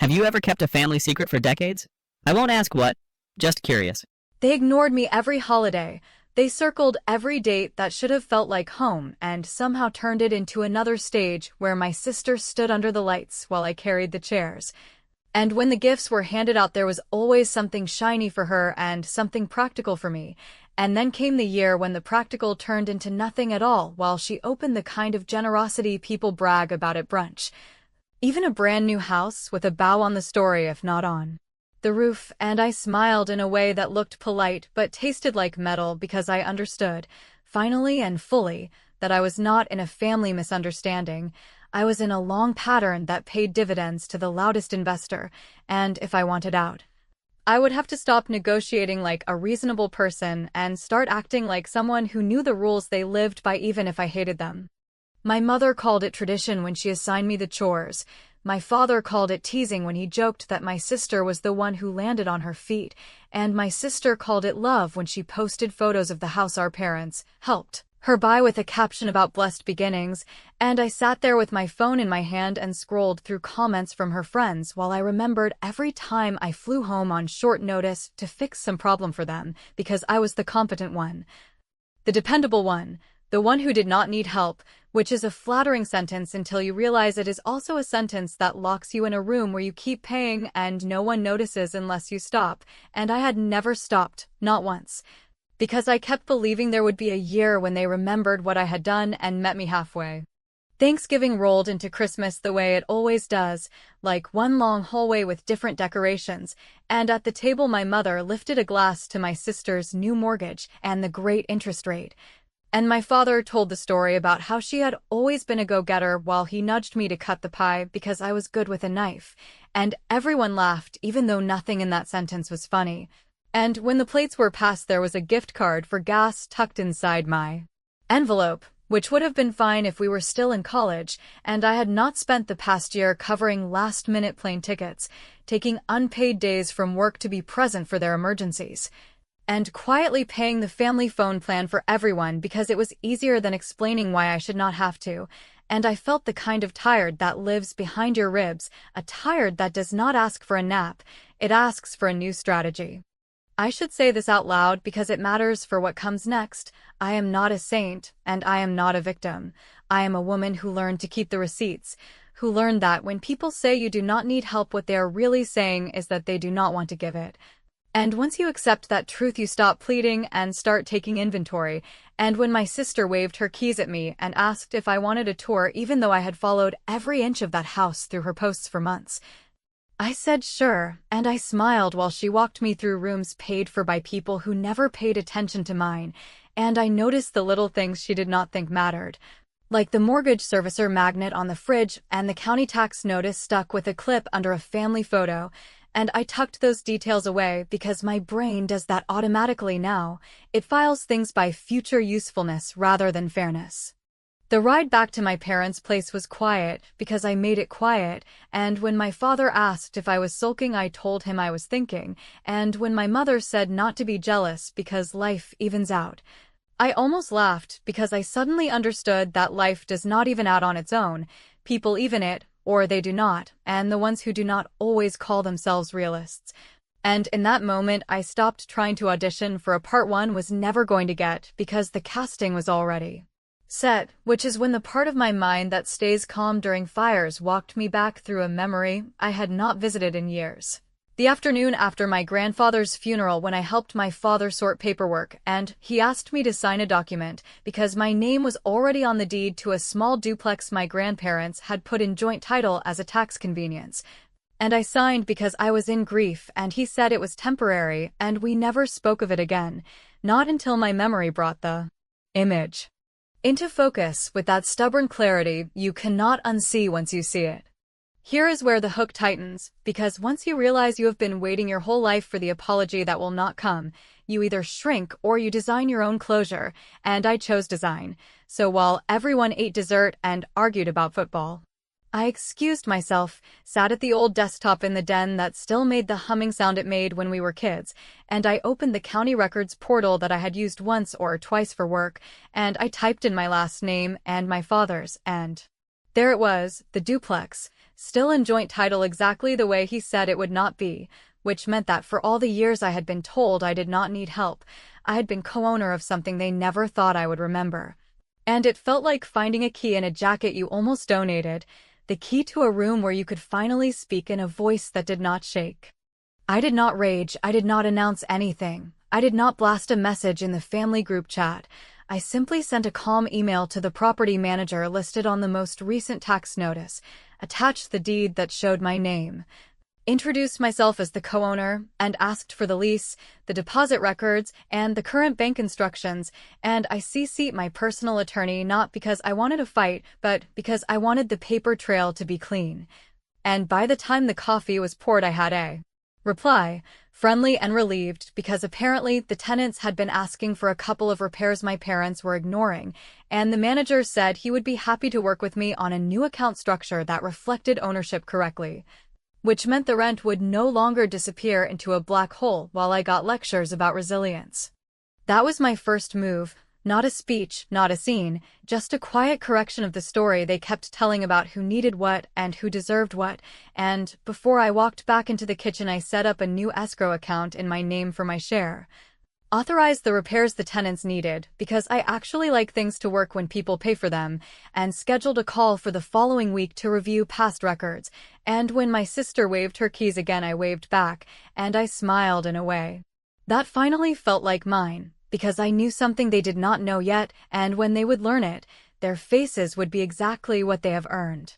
Have you ever kept a family secret for decades? I won't ask what, just curious. They ignored me every holiday. They circled every date that should have felt like home and somehow turned it into another stage where my sister stood under the lights while I carried the chairs. And when the gifts were handed out, there was always something shiny for her and something practical for me. And then came the year when the practical turned into nothing at all while she opened the kind of generosity people brag about at brunch. Even a brand new house with a bow on the story, if not on the roof, and I smiled in a way that looked polite but tasted like metal because I understood, finally and fully, that I was not in a family misunderstanding. I was in a long pattern that paid dividends to the loudest investor, and if I wanted out, I would have to stop negotiating like a reasonable person and start acting like someone who knew the rules they lived by even if I hated them. My mother called it tradition when she assigned me the chores. My father called it teasing when he joked that my sister was the one who landed on her feet, and my sister called it love when she posted photos of the house our parents helped her buy with a caption about blessed beginnings, and I sat there with my phone in my hand and scrolled through comments from her friends while I remembered every time I flew home on short notice to fix some problem for them because I was the competent one, the dependable one, the one who did not need help, which is a flattering sentence until you realize it is also a sentence that locks you in a room where you keep paying and no one notices unless you stop, and I had never stopped, not once, because I kept believing there would be a year when they remembered what I had done and met me halfway. Thanksgiving rolled into Christmas the way it always does, like one long hallway with different decorations, and at the table my mother lifted a glass to my sister's new mortgage and the great interest rate. And my father told the story about how she had always been a go-getter while he nudged me to cut the pie because I was good with a knife. And everyone laughed even though nothing in that sentence was funny. And when the plates were passed there was a gift card for gas tucked inside my envelope, which would have been fine if we were still in college, and I had not spent the past year covering last-minute plane tickets, taking unpaid days from work to be present for their emergencies, and quietly paying the family phone plan for everyone because it was easier than explaining why I should not have to, and I felt the kind of tired that lives behind your ribs, a tired that does not ask for a nap, it asks for a new strategy. I should say this out loud because it matters for what comes next. I am not a saint, and I am not a victim. I am a woman who learned to keep the receipts, who learned that when people say you do not need help, what they are really saying is that they do not want to give it. And once you accept that truth, you stop pleading and start taking inventory. And when my sister waved her keys at me and asked if I wanted a tour, even though I had followed every inch of that house through her posts for months, I said sure, and I smiled while she walked me through rooms paid for by people who never paid attention to mine, and I noticed the little things she did not think mattered, like the mortgage servicer magnet on the fridge and the county tax notice stuck with a clip under a family photo, and I tucked those details away because my brain does that automatically now. It files things by future usefulness rather than fairness. The ride back to my parents' place was quiet because I made it quiet, and when my father asked if I was sulking, I told him I was thinking, and when my mother said not to be jealous because life evens out, I almost laughed because I suddenly understood that life does not even out on its own. People even it, or they do not, and the ones who do not always call themselves realists. And in that moment, I stopped trying to audition for a part one was never going to get because the casting was already set, which is when the part of my mind that stays calm during fires walked me back through a memory I had not visited in years. The afternoon after my grandfather's funeral, when I helped my father sort paperwork, and he asked me to sign a document because my name was already on the deed to a small duplex my grandparents had put in joint title as a tax convenience. And I signed because I was in grief, and he said it was temporary, and we never spoke of it again, not until my memory brought the image into focus with that stubborn clarity you cannot unsee once you see it. Here is where the hook tightens, because once you realize you have been waiting your whole life for the apology that will not come, you either shrink or you design your own closure, and I chose design. So while everyone ate dessert and argued about football, I excused myself, sat at the old desktop in the den that still made the humming sound it made when we were kids, and I opened the county records portal that I had used once or twice for work, and I typed in my last name and my father's, and there it was, the duplex, still in joint title exactly the way he said it would not be, which meant that for all the years I had been told I did not need help, I had been co-owner of something they never thought I would remember. And it felt like finding a key in a jacket you almost donated, the key to a room where you could finally speak in a voice that did not shake. I did not rage, I did not announce anything. I did not blast a message in the family group chat. I simply sent a calm email to the property manager listed on the most recent tax notice, attached the deed that showed my name, introduced myself as the co-owner, and asked for the lease, the deposit records, and the current bank instructions, and I CC'd my personal attorney not because I wanted a fight, but because I wanted the paper trail to be clean. And by the time the coffee was poured I had a reply, friendly and relieved, because apparently the tenants had been asking for a couple of repairs my parents were ignoring, and the manager said he would be happy to work with me on a new account structure that reflected ownership correctly, which meant the rent would no longer disappear into a black hole while I got lectures about resilience. That was my first move. Not a speech, not a scene, just a quiet correction of the story they kept telling about who needed what and who deserved what, and before I walked back into the kitchen I set up a new escrow account in my name for my share. Authorized the repairs the tenants needed, because I actually like things to work when people pay for them, and scheduled a call for the following week to review past records, and when my sister waved her keys again I waved back, and I smiled in a way that finally felt like mine, because I knew something they did not know yet, and when they would learn it, their faces would be exactly what they have earned.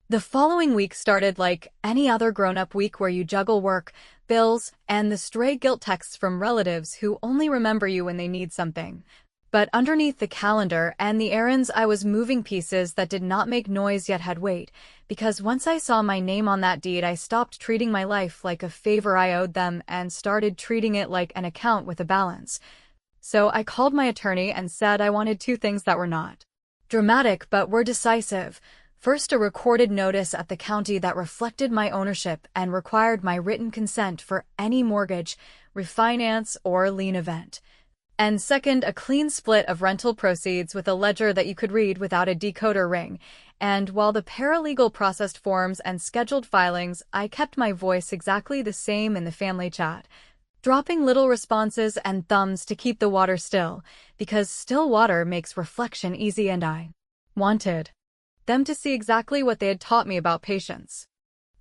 The following week started like any other grown-up week where you juggle work, bills, and the stray guilt texts from relatives who only remember you when they need something. But underneath the calendar and the errands I was moving pieces that did not make noise yet had weight, because once I saw my name on that deed I stopped treating my life like a favor I owed them and started treating it like an account with a balance. So I called my attorney and said I wanted two things that were not dramatic but were decisive. First, a recorded notice at the county that reflected my ownership and required my written consent for any mortgage, refinance, or lien event. And second, a clean split of rental proceeds with a ledger that you could read without a decoder ring. And while the paralegal processed forms and scheduled filings, I kept my voice exactly the same in the family chat, dropping little responses and thumbs to keep the water still, because still water makes reflection easy, and I wanted them to see exactly what they had taught me about patience.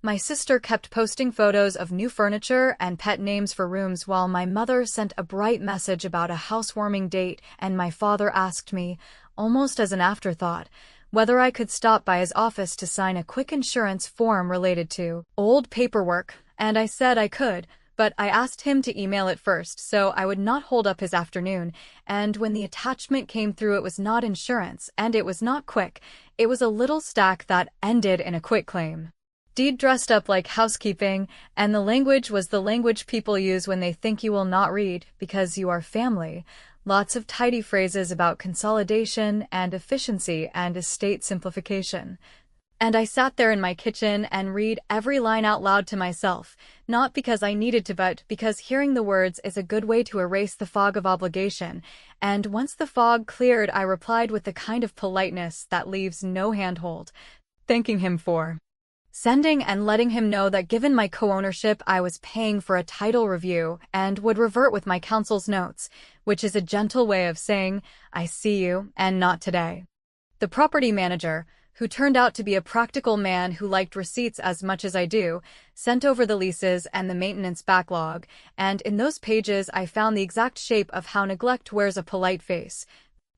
My sister kept posting photos of new furniture and pet names for rooms while my mother sent a bright message about a housewarming date, and my father asked me, almost as an afterthought, whether I could stop by his office to sign a quick insurance form related to old paperwork, and I said I could, but I asked him to email it first so I would not hold up his afternoon, and when the attachment came through it was not insurance, and it was not quick, it was a little stack that ended in a quitclaim deed dressed up like housekeeping, and the language was the language people use when they think you will not read because you are family. Lots of tidy phrases about consolidation and efficiency and estate simplification. And I sat there in my kitchen and read every line out loud to myself, not because I needed to but because hearing the words is a good way to erase the fog of obligation, and once the fog cleared I replied with the kind of politeness that leaves no handhold, thanking him for sending and letting him know that given my co-ownership I was paying for a title review and would revert with my counsel's notes, which is a gentle way of saying, I see you, and not today. The property manager, who turned out to be a practical man who liked receipts as much as I do, sent over the leases and the maintenance backlog, and in those pages I found the exact shape of how neglect wears a polite face.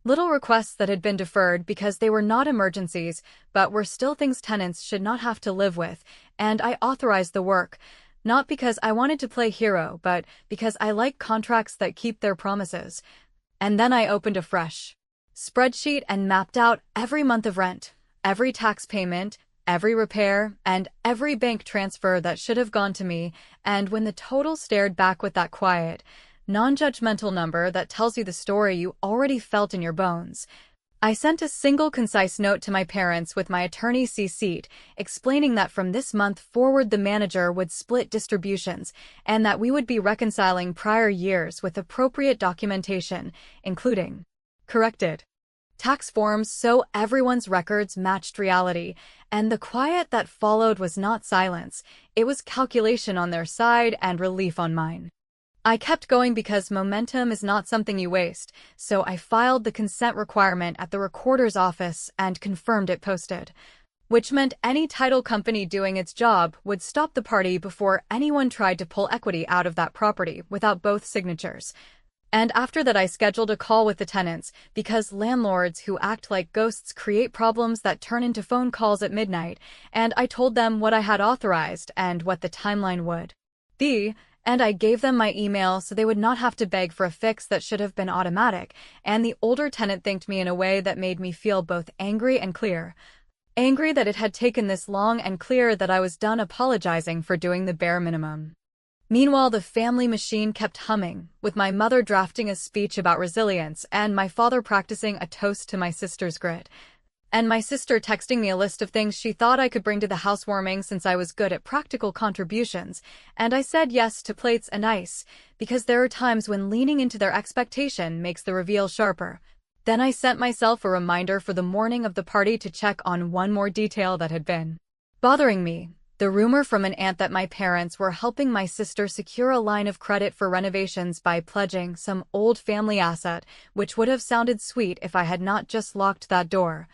Little requests that had been deferred because they were not emergencies, but were still things tenants should not have to live with, and I authorized the work, not because I wanted to play hero, but because I like contracts that keep their promises. And then I opened a fresh spreadsheet and mapped out every month of rent, every tax payment, every repair, and every bank transfer that should have gone to me, and when the total stared back with that quiet, non-judgmental number that tells you the story you already felt in your bones, I sent a single concise note to my parents with my attorney CC'd, explaining that from this month forward the manager would split distributions, and that we would be reconciling prior years with appropriate documentation, including corrected tax forms so everyone's records matched reality, and the quiet that followed was not silence, it was calculation on their side and relief on mine. I kept going because momentum is not something you waste, so I filed the consent requirement at the recorder's office and confirmed it posted, which meant any title company doing its job would stop the party before anyone tried to pull equity out of that property without both signatures. And after that I scheduled a call with the tenants, because landlords who act like ghosts create problems that turn into phone calls at midnight, and I told them what I had authorized and what the timeline would be, and I gave them my email so they would not have to beg for a fix that should have been automatic, and the older tenant thanked me in a way that made me feel both angry and clear. Angry that it had taken this long, and clear that I was done apologizing for doing the bare minimum. Meanwhile, the family machine kept humming, with my mother drafting a speech about resilience and my father practicing a toast to my sister's grit, and my sister texting me a list of things she thought I could bring to the housewarming since I was good at practical contributions, and I said yes to plates and ice, because there are times when leaning into their expectation makes the reveal sharper. Then I sent myself a reminder for the morning of the party to check on one more detail that had been bothering me. The rumor from an aunt that my parents were helping my sister secure a line of credit for renovations by pledging some old family asset, which would have sounded sweet if I had not just locked that door.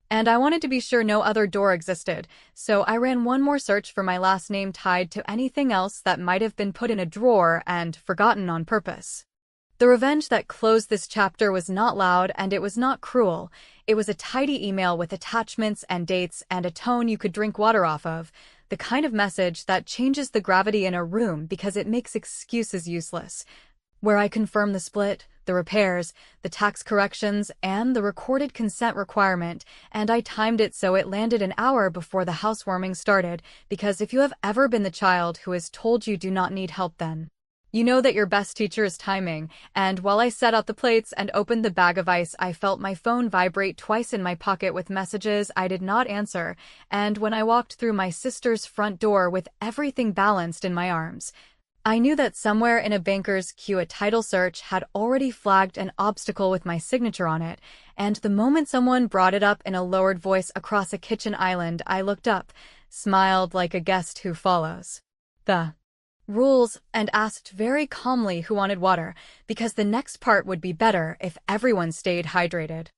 And I wanted to be sure no other door existed, so I ran one more search for my last name tied to anything else that might have been put in a drawer and forgotten on purpose. The revenge that closed this chapter was not loud and it was not cruel. It was a tidy email with attachments and dates and a tone you could drink water off of, the kind of message that changes the gravity in a room because it makes excuses useless, where I confirm the split, the repairs, the tax corrections, and the recorded consent requirement, and I timed it so it landed an hour before the housewarming started, because if you have ever been the child who is told you do not need help, then you know that your best teacher is timing. And while I set out the plates and opened the bag of ice, I felt my phone vibrate twice in my pocket with messages I did not answer, and when I walked through my sister's front door with everything balanced in my arms, I knew that somewhere in a banker's queue a title search had already flagged an obstacle with my signature on it, and the moment someone brought it up in a lowered voice across a kitchen island, I looked up, smiled like a guest who follows the rules, and asked very calmly who wanted water, because the next part would be better if everyone stayed hydrated.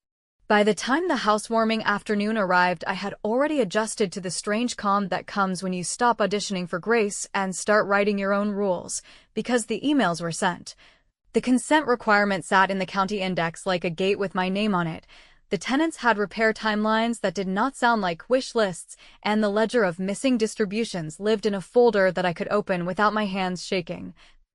By the time the housewarming afternoon arrived, I had already adjusted to the strange calm that comes when you stop auditioning for Grace and start writing your own rules, because the emails were sent. The consent requirement sat in the county index like a gate with my name on it. The tenants had repair timelines that did not sound like wish lists, and the ledger of missing distributions lived in a folder that I could open without my hands shaking.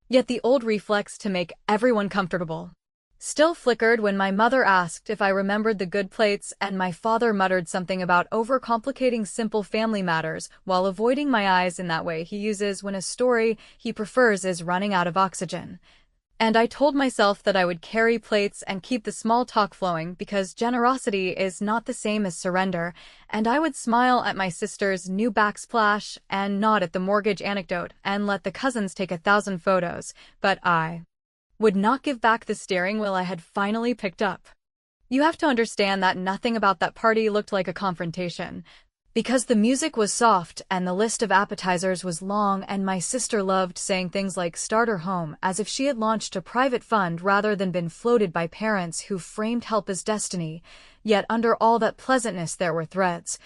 Yet the old reflex to make everyone comfortable still flickered when my mother asked if I remembered the good plates, and my father muttered something about overcomplicating simple family matters while avoiding my eyes in that way he uses when a story he prefers is running out of oxygen. And I told myself that I would carry plates and keep the small talk flowing, because generosity is not the same as surrender, and I would smile at my sister's new backsplash and nod at the mortgage anecdote and let the cousins take 1,000 photos, but I would not give back the steering wheel I had finally picked up. You have to understand that nothing about that party looked like a confrontation, because the music was soft and the list of appetizers was long, and my sister loved saying things like starter home as if she had launched a private fund rather than been floated by parents who framed help as destiny. Yet under all that pleasantness there were threads.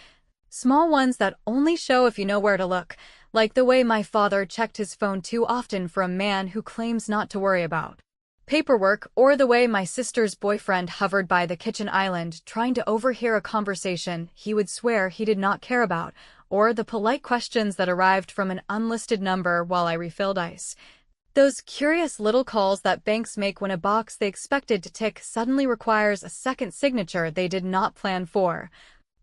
Small ones that only show if you know where to look, like the way my father checked his phone too often for a man who claims not to worry about paperwork, or the way my sister's boyfriend hovered by the kitchen island trying to overhear a conversation he would swear he did not care about, or the polite questions that arrived from an unlisted number while I refilled ice. Those curious little calls that banks make when a box they expected to tick suddenly requires a second signature they did not plan for.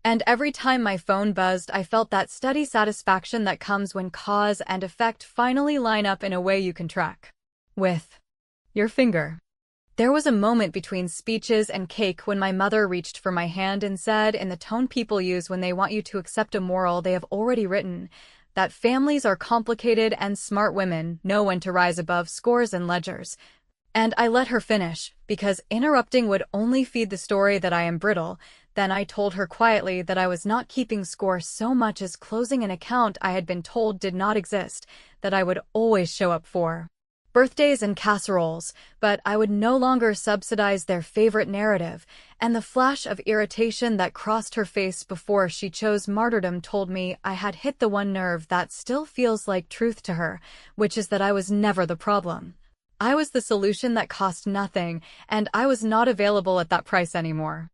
And every time my phone buzzed, I felt that steady satisfaction that comes when cause and effect finally line up in a way you can track with your finger. There was a moment between speeches and cake when my mother reached for my hand and said, in the tone people use when they want you to accept a moral they have already written, that families are complicated and smart women know when to rise above scores and ledgers. And I let her finish, because interrupting would only feed the story that I am brittle. Then I told her quietly that I was not keeping score so much as closing an account I had been told did not exist, that I would always show up for birthdays and casseroles, but I would no longer subsidize their favorite narrative, and the flash of irritation that crossed her face before she chose martyrdom told me I had hit the one nerve that still feels like truth to her, which is that I was never the problem. I was the solution that cost nothing, and I was not available at that price anymore.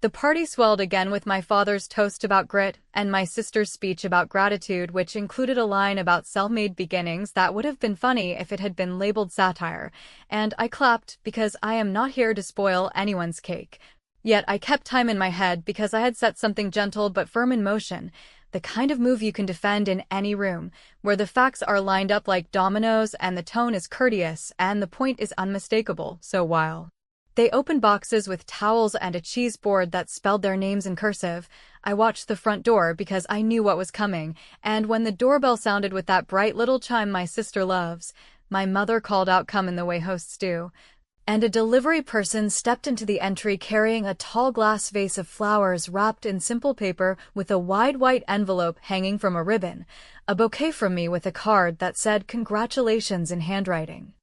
The party swelled again with my father's toast about grit and my sister's speech about gratitude, which included a line about self-made beginnings that would have been funny if it had been labeled satire, and I clapped because I am not here to spoil anyone's cake. Yet I kept time in my head because I had set something gentle but firm in motion, the kind of move you can defend in any room, where the facts are lined up like dominoes and the tone is courteous and the point is unmistakable. So while they opened boxes with towels and a cheese board that spelled their names in cursive, I watched the front door because I knew what was coming, and when the doorbell sounded with that bright little chime my sister loves, my mother called out, "Come in," the way hosts do. And a delivery person stepped into the entry carrying a tall glass vase of flowers wrapped in simple paper with a wide white envelope hanging from a ribbon, a bouquet from me with a card that said "Congratulations" in handwriting.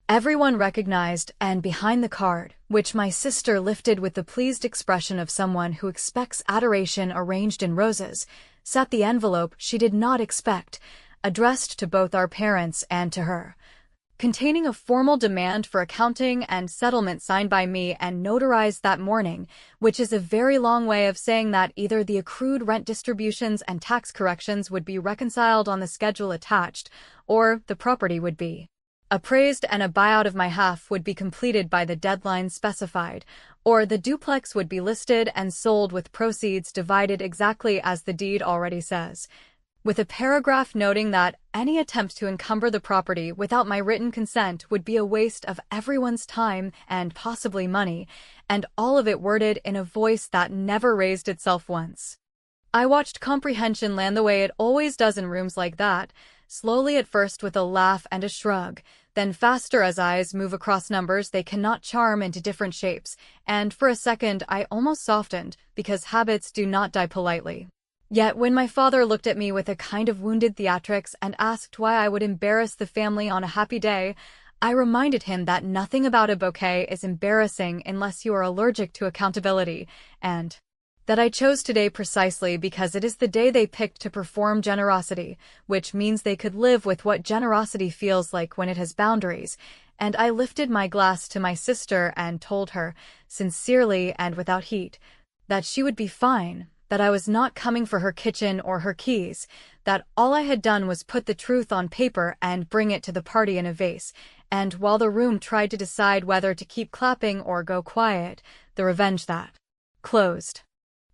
Everyone recognized, and behind the card, which my sister lifted with the pleased expression of someone who expects adoration arranged in roses, sat the envelope she did not expect, addressed to both our parents and to her, containing a formal demand for accounting and settlement signed by me and notarized that morning, which is a very long way of saying that either the accrued rent distributions and tax corrections would be reconciled on the schedule attached, or the property would be appraised and a buyout of my half would be completed by the deadline specified, or the duplex would be listed and sold with proceeds divided exactly as the deed already says, with a paragraph noting that any attempt to encumber the property without my written consent would be a waste of everyone's time and possibly money, and all of it worded in a voice that never raised itself once. I watched comprehension land the way it always does in rooms like that, slowly at first with a laugh and a shrug, then faster as eyes move across numbers they cannot charm into different shapes, and for a second I almost softened, because habits do not die politely. Yet when my father looked at me with a kind of wounded theatrics and asked why I would embarrass the family on a happy day, I reminded him that nothing about a bouquet is embarrassing unless you are allergic to accountability, and that I chose today precisely because it is the day they picked to perform generosity, which means they could live with what generosity feels like when it has boundaries, and I lifted my glass to my sister and told her, sincerely and without heat, that she would be fine, that I was not coming for her kitchen or her keys, that all I had done was put the truth on paper and bring it to the party in a vase, and while the room tried to decide whether to keep clapping or go quiet, the revenge that closed.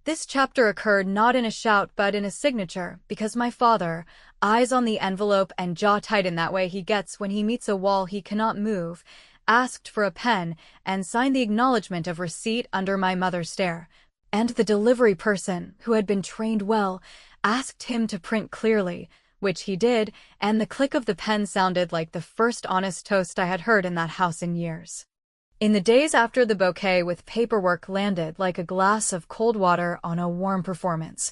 This chapter occurred not in a shout but in a signature, because my father, eyes on the envelope and jaw tight in that way he gets when he meets a wall he cannot move, asked for a pen and signed the acknowledgement of receipt under my mother's stare. And the delivery person, who had been trained well, asked him to print clearly, which he did, and the click of the pen sounded like the first honest toast I had heard in that house in years. In the days after the bouquet with paperwork landed like a glass of cold water on a warm performance,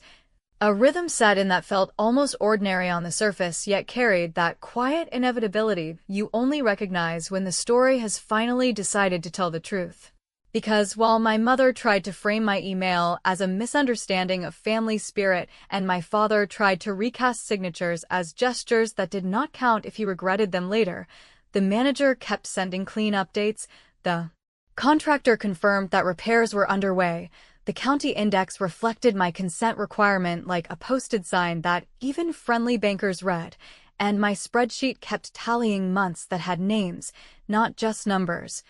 a rhythm set in that felt almost ordinary on the surface yet carried that quiet inevitability you only recognize when the story has finally decided to tell the truth. Because while my mother tried to frame my email as a misunderstanding of family spirit and my father tried to recast signatures as gestures that did not count if he regretted them later, the manager kept sending clean updates. The contractor confirmed that repairs were underway. The county index reflected my consent requirement like a posted sign that even friendly bankers read, and my spreadsheet kept tallying months that had names, not just numbers.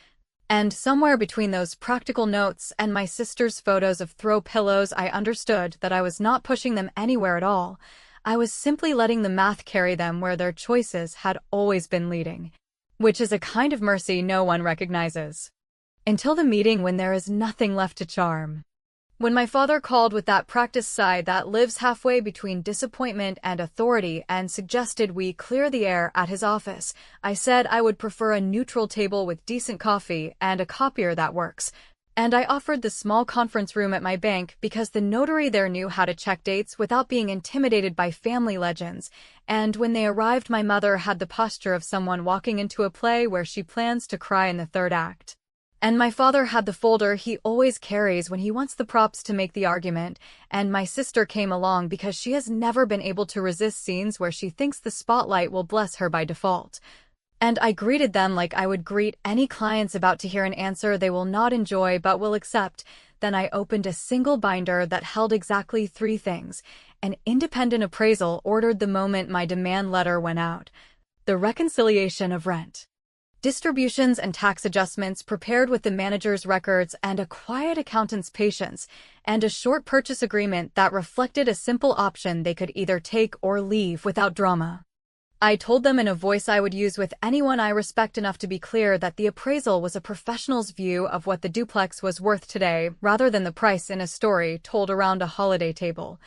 And somewhere between those practical notes and my sister's photos of throw pillows, I understood that I was not pushing them anywhere at all. I was simply letting the math carry them where their choices had always been leading, which is a kind of mercy no one recognizes. Until the meeting when there is nothing left to charm. When my father called with that practiced sigh that lives halfway between disappointment and authority and suggested we clear the air at his office, I said I would prefer a neutral table with decent coffee and a copier that works. And I offered the small conference room at my bank because the notary there knew how to check dates without being intimidated by family legends. And when they arrived, my mother had the posture of someone walking into a play where she plans to cry in the third act. And my father had the folder he always carries when he wants the props to make the argument, and my sister came along because she has never been able to resist scenes where she thinks the spotlight will bless her by default. And I greeted them like I would greet any clients about to hear an answer they will not enjoy but will accept. Then I opened a single binder that held exactly 3 things. An independent appraisal ordered the moment my demand letter went out. The reconciliation of rent. Distributions and tax adjustments prepared with the manager's records and a quiet accountant's patience, and a short purchase agreement that reflected a simple option they could either take or leave without drama. I told them in a voice I would use with anyone I respect enough to be clear that the appraisal was a professional's view of what the duplex was worth today rather than the price in a story told around a holiday table.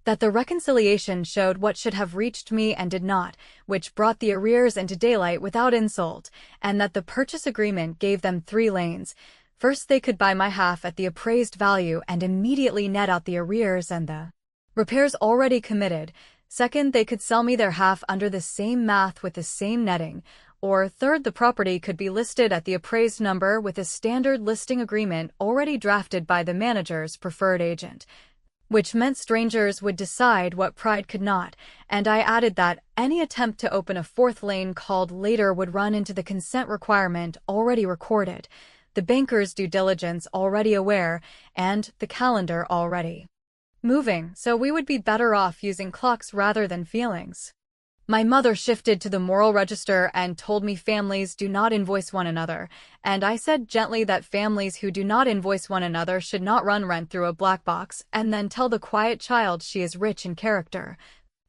That the reconciliation showed what should have reached me and did not, which brought the arrears into daylight without insult, and that the purchase agreement gave them 3 lanes. First, they could buy my half at the appraised value and immediately net out the arrears and the repairs already committed. Second, they could sell me their half under the same math with the same netting. Or third, the property could be listed at the appraised number with a standard listing agreement already drafted by the manager's preferred agent, which meant strangers would decide what pride could not, and I added that any attempt to open a 4th lane called later would run into the consent requirement already recorded, the banker's due diligence already aware, and the calendar already moving, so we would be better off using clocks rather than feelings. My mother shifted to the moral register and told me families do not invoice one another, and I said gently that families who do not invoice one another should not run rent through a black box and then tell the quiet child she is rich in character.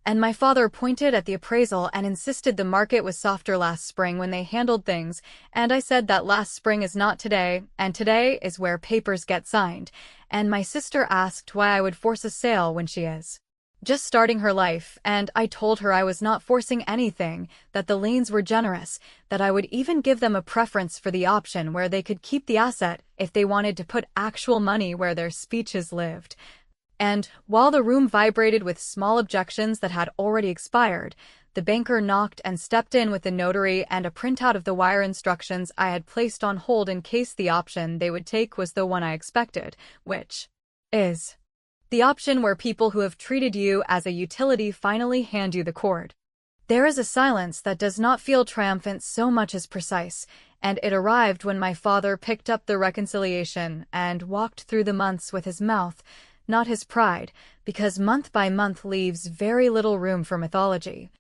And my father pointed at the appraisal and insisted the market was softer last spring when they handled things, and I said that last spring is not today, and today is where papers get signed, and my sister asked why I would force a sale when she is just starting her life, and I told her I was not forcing anything, that the lanes were generous, that I would even give them a preference for the option where they could keep the asset if they wanted to put actual money where their speeches lived. And, while the room vibrated with small objections that had already expired, the banker knocked and stepped in with the notary and a printout of the wire instructions I had placed on hold in case the option they would take was the one I expected, which is the option where people who have treated you as a utility finally hand you the cord. There is a silence that does not feel triumphant so much as precise, and it arrived when my father picked up the reconciliation and walked through the months with his mouth, not his pride, because month by month leaves very little room for mythology.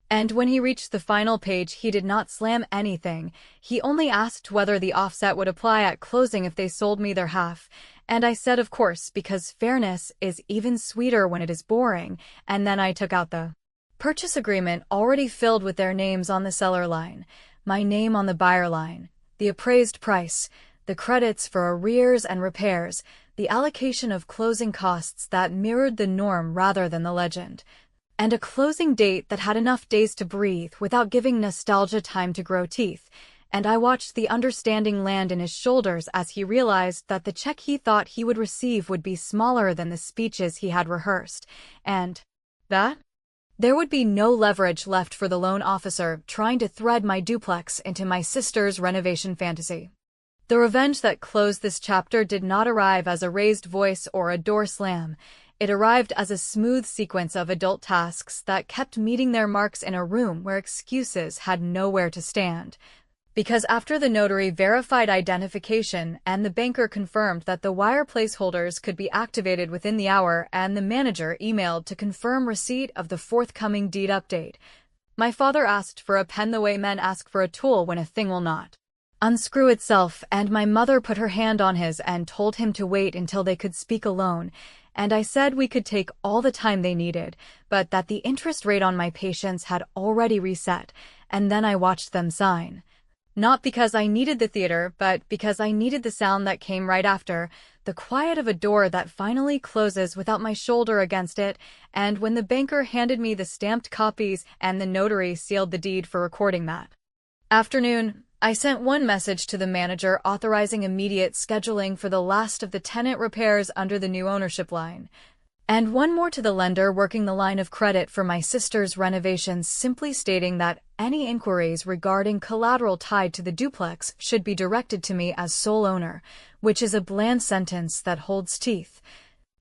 And when he reached the final page, he did not slam anything. He only asked whether the offset would apply at closing if they sold me their half. And I said of course, because fairness is even sweeter when it is boring, and then I took out the purchase agreement already filled with their names on the seller line, my name on the buyer line, the appraised price, the credits for arrears and repairs, the allocation of closing costs that mirrored the norm rather than the legend, and a closing date that had enough days to breathe without giving nostalgia time to grow teeth. And I watched the understanding land in his shoulders as he realized that the check he thought he would receive would be smaller than the speeches he had rehearsed, and that there would be no leverage left for the loan officer trying to thread my duplex into my sister's renovation fantasy. The revenge that closed this chapter did not arrive as a raised voice or a door slam. It arrived as a smooth sequence of adult tasks that kept meeting their marks in a room where excuses had nowhere to stand. Because after the notary verified identification and the banker confirmed that the wire placeholders could be activated within the hour and the manager emailed to confirm receipt of the forthcoming deed update, my father asked for a pen the way men ask for a tool when a thing will not unscrew itself, and my mother put her hand on his and told him to wait until they could speak alone, and I said we could take all the time they needed, but that the interest rate on my patience had already reset, and then I watched them sign. Not because I needed the theater, but because I needed the sound that came right after, the quiet of a door that finally closes without my shoulder against it, and when the banker handed me the stamped copies and the notary sealed the deed for recording that afternoon. I sent one message to the manager authorizing immediate scheduling for the last of the tenant repairs under the new ownership line, and one more to the lender working the line of credit for my sister's renovations, simply stating that any inquiries regarding collateral tied to the duplex should be directed to me as sole owner, which is a bland sentence that holds teeth.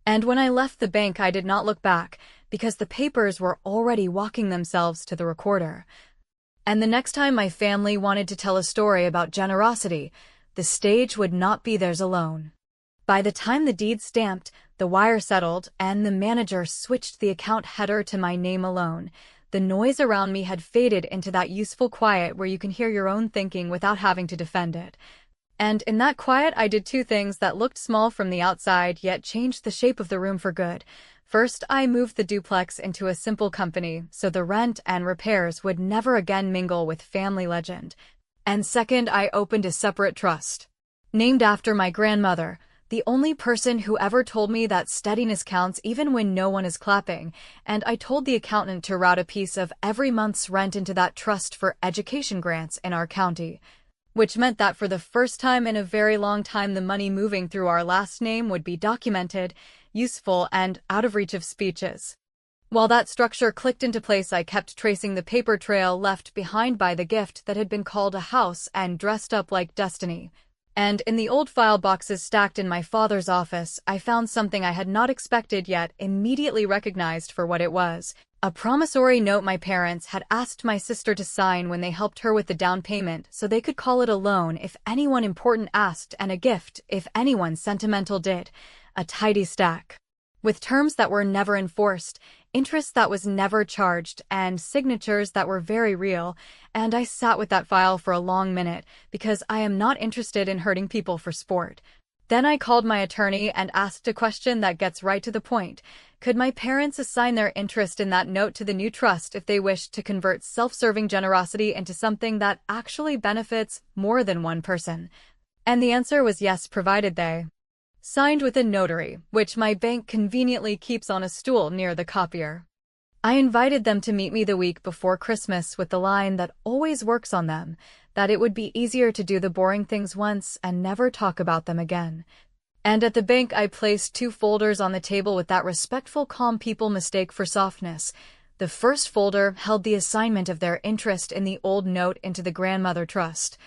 And when I left the bank, I did not look back, because the papers were already walking themselves to the recorder. And the next time my family wanted to tell a story about generosity, the stage would not be theirs alone. By the time the deed stamped, the wire settled, and the manager switched the account header to my name alone, the noise around me had faded into that useful quiet where you can hear your own thinking without having to defend it. And in that quiet, I did two things that looked small from the outside, yet changed the shape of the room for good. First, I moved the duplex into a simple company, so the rent and repairs would never again mingle with family legend. And second, I opened a separate trust, named after my grandmother, the only person who ever told me that steadiness counts even when no one is clapping, and I told the accountant to route a piece of every month's rent into that trust for education grants in our county, which meant that for the first time in a very long time the money moving through our last name would be documented, useful, and out of reach of speeches. While that structure clicked into place, I kept tracing the paper trail left behind by the gift that had been called a house and dressed up like destiny. And in the old file boxes stacked in my father's office, I found something I had not expected yet immediately recognized for what it was. A promissory note my parents had asked my sister to sign when they helped her with the down payment so they could call it a loan if anyone important asked, and a gift if anyone sentimental did. A tidy stack, with terms that were never enforced, interest that was never charged, and signatures that were very real, and I sat with that file for a long minute, because I am not interested in hurting people for sport. Then I called my attorney and asked a question that gets right to the point. Could my parents assign their interest in that note to the new trust if they wished to convert self-serving generosity into something that actually benefits more than one person? And the answer was yes, provided they signed with a notary, which my bank conveniently keeps on a stool near the copier. I invited them to meet me the week before Christmas with the line that always works on them, that it would be easier to do the boring things once and never talk about them again. And at the bank, I placed 2 folders on the table with that respectful, calm people mistake for softness. The first folder held the assignment of their interest in the old note into the grandmother trust,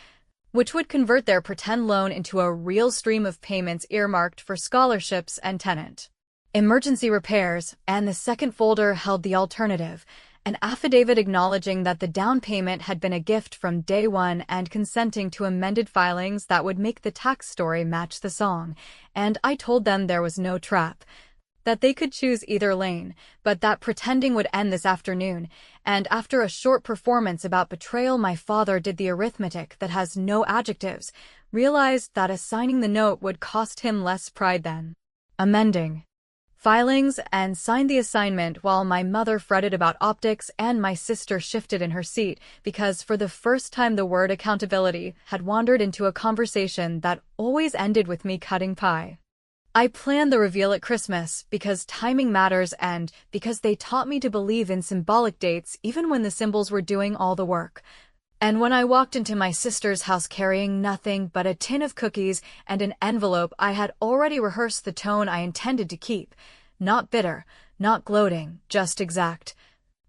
which would convert their pretend loan into a real stream of payments earmarked for scholarships and tenant emergency repairs, and the second folder held the alternative, an affidavit acknowledging that the down payment had been a gift from day one and consenting to amended filings that would make the tax story match the song. And I told them there was no trap, that they could choose either lane, but that pretending would end this afternoon. And after a short performance about betrayal, my father did the arithmetic that has no adjectives, realized that assigning the note would cost him less pride than amending filings, and signed the assignment while my mother fretted about optics and my sister shifted in her seat, because for the first time the word accountability had wandered into a conversation that always ended with me cutting pie. I planned the reveal at Christmas because timing matters and because they taught me to believe in symbolic dates even when the symbols were doing all the work. And when I walked into my sister's house carrying nothing but a tin of cookies and an envelope, I had already rehearsed the tone I intended to keep. Not bitter, not gloating, just exact.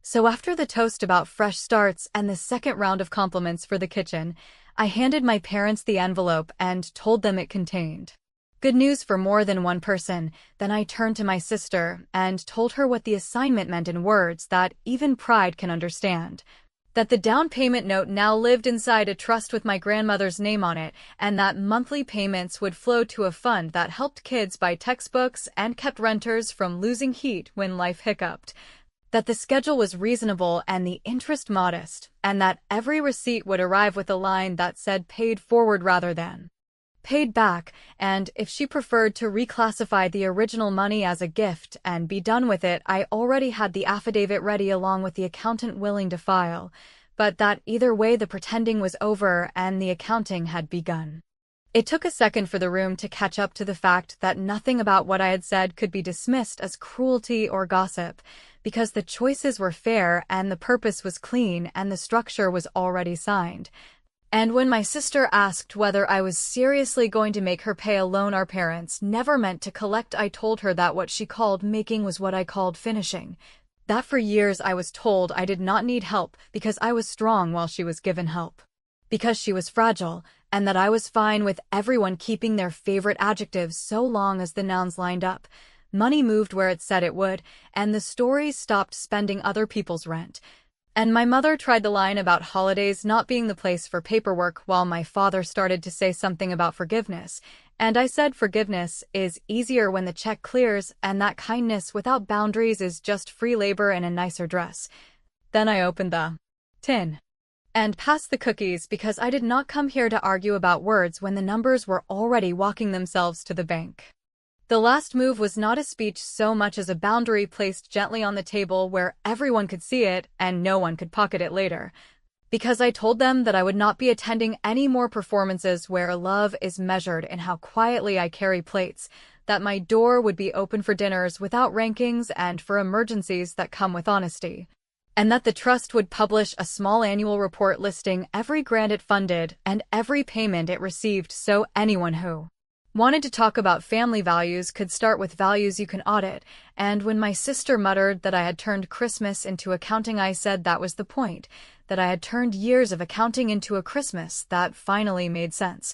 So after the toast about fresh starts and the second round of compliments for the kitchen, I handed my parents the envelope and told them it contained good news for more than one person. Then I turned to my sister and told her what the assignment meant in words that even pride can understand. That the down payment note now lived inside a trust with my grandmother's name on it, and that monthly payments would flow to a fund that helped kids buy textbooks and kept renters from losing heat when life hiccuped. That the schedule was reasonable and the interest modest, and that every receipt would arrive with a line that said paid forward rather than paid back, and if she preferred to reclassify the original money as a gift and be done with it, I already had the affidavit ready along with the accountant willing to file. but that either way the pretending was over and the accounting had begun. It took a second for the room to catch up to the fact that nothing about what I had said could be dismissed as cruelty or gossip, because the choices were fair and the purpose was clean and the structure was already signed. And when my sister asked whether I was seriously going to make her pay a loan our parents never meant to collect, I told her that what she called making was what I called finishing. That for years I was told I did not need help because I was strong while she was given help. Because she was fragile, and that I was fine with everyone keeping their favorite adjectives so long as the nouns lined up. Money moved where it said it would, and the stories stopped spending other people's rent. And my mother tried the line about holidays not being the place for paperwork while my father started to say something about forgiveness. And I said forgiveness is easier when the check clears and that kindness without boundaries is just free labor in a nicer dress. Then I opened the tin and passed the cookies because I did not come here to argue about words when the numbers were already walking themselves to the bank. The last move was not a speech so much as a boundary placed gently on the table where everyone could see it and no one could pocket it later. Because I told them that I would not be attending any more performances where love is measured in how quietly I carry plates, that my door would be open for dinners without rankings and for emergencies that come with honesty, and that the trust would publish a small annual report listing every grant it funded and every payment it received so anyone who wanted to talk about family values could start with values you can audit. And when my sister muttered that I had turned Christmas into accounting, I said that was the point, that I had turned years of accounting into a Christmas that finally made sense.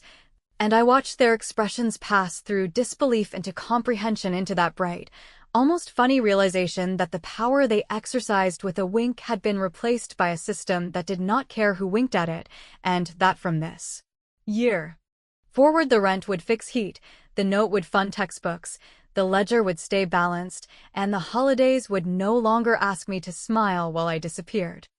And I watched their expressions pass through disbelief into comprehension, into that bright, almost funny realization that the power they exercised with a wink had been replaced by a system that did not care who winked at it, and that from this year forward the rent would fix heat, the note would fund textbooks, the ledger would stay balanced, and the holidays would no longer ask me to smile while I disappeared.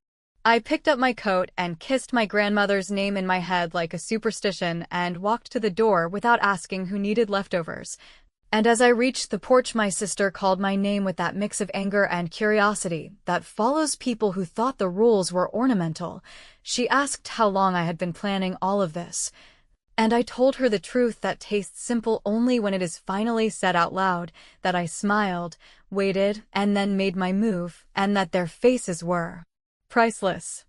I picked up my coat and kissed my grandmother's name in my head like a superstition and walked to the door without asking who needed leftovers. And as I reached the porch, my sister called my name with that mix of anger and curiosity that follows people who thought the rules were ornamental. She asked how long I had been planning all of this. And I told her the truth that tastes simple only when it is finally said out loud, that I smiled, waited, and then made my move, and that their faces were priceless.